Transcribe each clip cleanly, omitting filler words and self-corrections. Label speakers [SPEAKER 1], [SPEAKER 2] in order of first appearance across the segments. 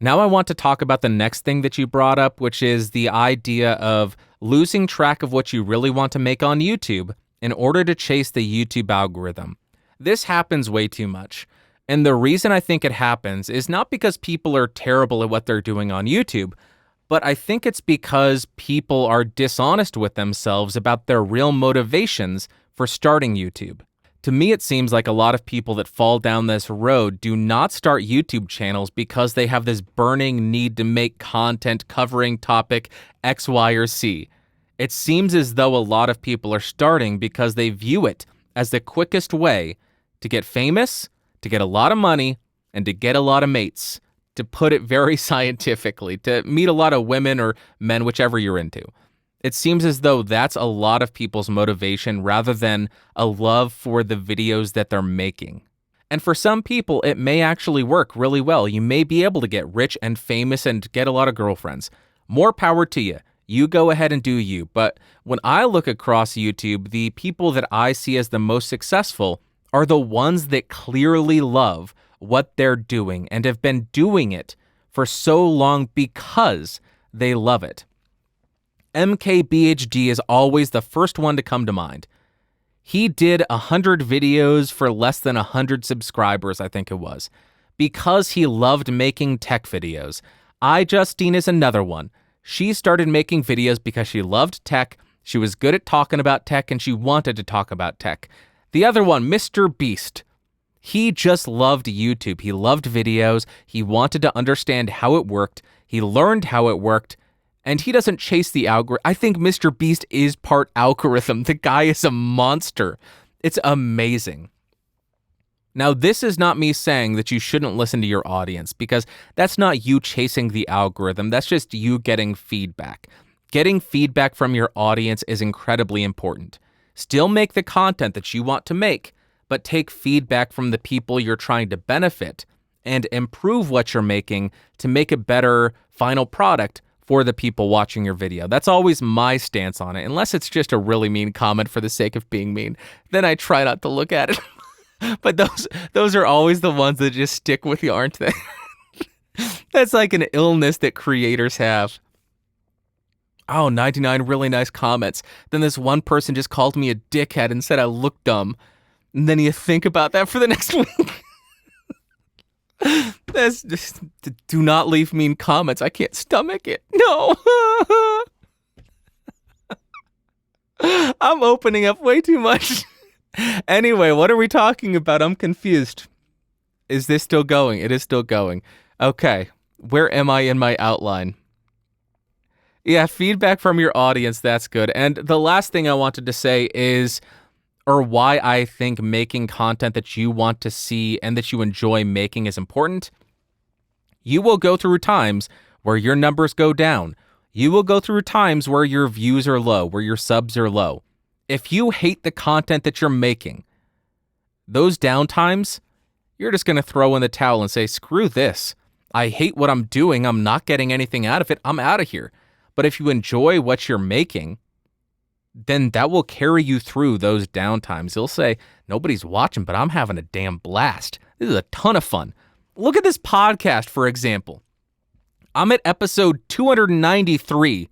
[SPEAKER 1] Now I want to talk about the next thing that you brought up, which is the idea of losing track of what you really want to make on YouTube in order to chase the YouTube algorithm. This happens way too much. And the reason I think it happens is not because people are terrible at what they're doing on YouTube, but I think it's because people are dishonest with themselves about their real motivations for starting YouTube. To me, it seems like a lot of people that fall down this road do not start YouTube channels because they have this burning need to make content covering topic X, Y, or Z. It seems as though a lot of people are starting because they view it as the quickest way to get famous, to get a lot of money, and to get a lot of mates, to put it very scientifically, to meet a lot of women or men, whichever you're into. It seems as though that's a lot of people's motivation rather than a love for the videos that they're making. And for some people, it may actually work really well. You may be able to get rich and famous and get a lot of girlfriends. More power to you. You go ahead and do you. But when I look across YouTube, the people that I see as the most successful are the ones that clearly love what they're doing and have been doing it for so long because they love it. MKBHD is always the first one to come to mind. He did 100 videos for less than 100 subscribers, I think it was, because he loved making tech videos. Justine is another one. She started making videos because she loved tech, she was good at talking about tech, and she wanted to talk about tech. The other one, Mr. Beast. He just loved YouTube. He loved videos. He wanted to understand how it worked. He learned how it worked. And he doesn't chase the algorithm. I think Mr. Beast is part algorithm. The guy is a monster. It's amazing. Now, this is not me saying that you shouldn't listen to your audience, because that's not you chasing the algorithm. That's just you getting feedback. Getting feedback from your audience is incredibly important. Still make the content that you want to make, but take feedback from the people you're trying to benefit and improve what you're making to make a better final product for the people watching your video. That's always my stance on it. Unless it's just a really mean comment for the sake of being mean, then I try not to look at it. But those are always the ones that just stick with you, aren't they? That's like an illness that creators have. Oh, 99 really nice comments. Then this one person just called me a dickhead and said I look dumb. And then you think about that for the next week. That's just, do not leave mean comments. I can't stomach it. No. I'm opening up way too much. Anyway, what are we talking about? I'm confused. Is this still going? It is still going. Okay. Where am I in my outline? Yeah, feedback from your audience. That's good. And the last thing I wanted to say is, or why I think making content that you want to see and that you enjoy making is important. You will go through times where your numbers go down. You will go through times where your views are low, where your subs are low. If you hate the content that you're making, those downtimes, you're just going to throw in the towel and say, screw this. I hate what I'm doing. I'm not getting anything out of it. I'm out of here. But if you enjoy what you're making, then that will carry you through those downtimes. You'll say, nobody's watching, but I'm having a damn blast. This is a ton of fun. Look at this podcast, for example. I'm at episode 293.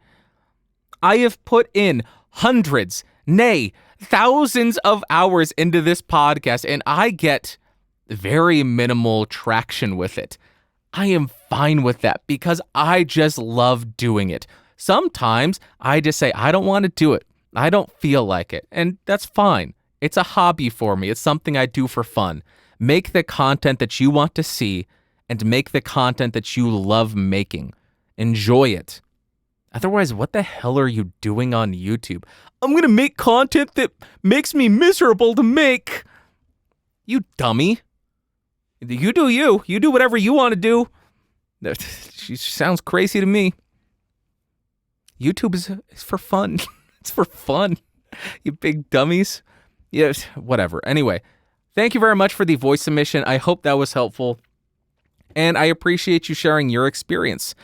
[SPEAKER 1] I have put in hundreds, nay, thousands of hours into this podcast, and I get very minimal traction with it. I am fine with that because I just love doing it. Sometimes I just say, I don't want to do it. I don't feel like it, and that's fine. It's a hobby for me. It's something I do for fun. Make the content that you want to see and make the content that you love making. Enjoy it. Otherwise, what the hell are you doing on YouTube? I'm going to make content that makes me miserable to make. You dummy. You do you. You do whatever you want to do. She sounds crazy to me. YouTube is for fun. It's for fun. You big dummies. Yeah, whatever. Anyway, thank you very much for the voice submission. I hope that was helpful. And I appreciate you sharing your experience.